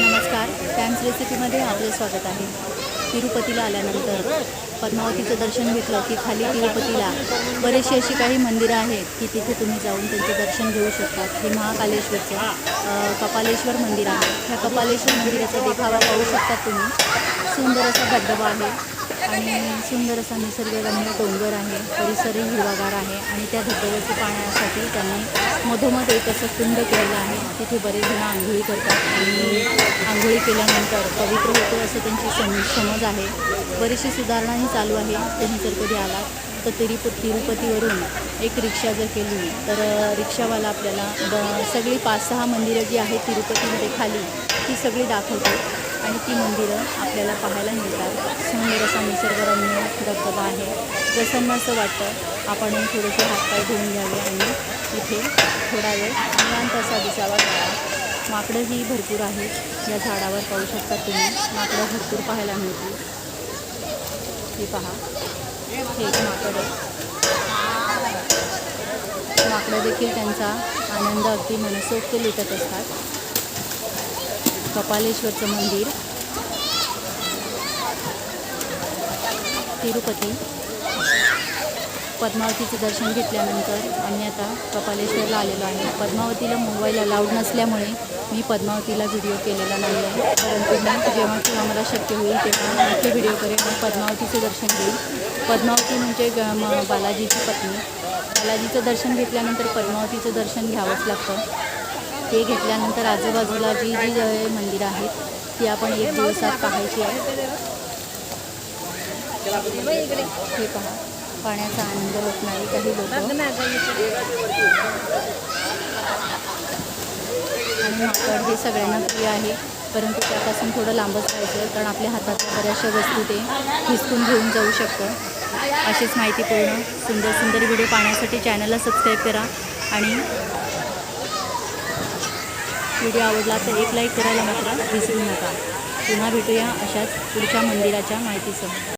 नमस्कार, टॅम्स रेसिपीमध्ये आपलं स्वागत आहे. तिरुपतीला आल्यानंतर पद्मावतीचं दर्शन घेतलं की खाली तिरुपतीला बरेचशी अशी काही मंदिरं आहेत की तिथे तुम्ही जाऊन त्यांचं दर्शन घेऊ शकतात. हे महाकालेश्वरचं कपालेश्वर मंदिर आहे. ह्या कपालेश्वर मंदिराचा देखावा पाहू शकतात तुम्ही. सुंदर असा धबधबा आहे आणि सुंदर असा निसर्गरम्य डोंगर आहे. परिसरही हिरवागार आहे आणि त्या धबधब्याच्या पाण्यासाठी त्यांनी मधोमध एक असं कुंड केलेलं आहे. तिथे बरेच जण आंघोळी करतात आणि आंघोळी केल्यानंतर पवित्र होतो असं त्यांची समज आहे. बरीचशी सुधारणाही चालू आहे. तुम्ही जर कधी आलात तर तिरुपतीवरून एक रिक्षा जर केली तर रिक्षावाला आपल्याला सगळी 5-6 मंदिरं जी आहेत तिरुपतीमध्ये खाली ती सगळी दाखवते आणि ती मंदिरं आपल्याला पाहायला मिळतात. सुंदर असा निसर्गरम्य धबधबा आहे. प्रसन्न असं वाटतं. आपण थोडेसे हातपाय धुवून घ्यावे आणि इथे थोडा वेळ निवांत असा विसावा घ्यावा. माकडंही भरपूर आहेत. या झाडावर पाहू शकतात तुम्ही. माकडं भरपूर पाहायला मिळतील. हे पहा, हे एक माकड आहे. माकडं देखील त्यांचा आनंद अगदी मनसोक्त लुटत असतात. कपालेश्वरचं मंदिर तिरुपती. पद्मावतीचं दर्शन घेतल्यानंतर आम्ही आता कपालेश्वरला आलेलो आहे. पद्मावतीला मोबाईल अलाउड नसल्यामुळे मी पद्मावतीला व्हिडिओ केलेला नाही आहे. परंतु मी जेव्हा मला शक्य होईल तेव्हा नक्की व्हिडिओ करेन आणि पद्मावतीचे दर्शन घेईन. पद्मावती म्हणजे बालाजीची पत्नी. बालाजीचं दर्शन घेतल्यानंतर पद्मावतीचं दर्शन घ्यावंच लागतं. ते घेतल्यानंतर आजूबाजूला जी मंदिरं आहेत ती आपण एक दिवसात पाहायची आहे. हे पहा, पाण्याचा आनंद लुटणारी काही लोक आणि माकड हे सगळ्यांना प्रिय आहे. परंतु त्यापासून थोडं लांबच राहायचं कारण आपल्या हातातल्या बऱ्याचशा वस्तू ते हिसकून घेऊन जाऊ शकतं. अशीच माहितीपूर्ण सुंदर व्हिडिओ पाहण्यासाठी चॅनलला सबस्क्राईब करा आणि व्हिडिओ आवडला तर एक लाईक करायला मात्र विसरू नका. पुन्हा भेटूया अशाच पुढच्या मंदिराच्या माहितीसह.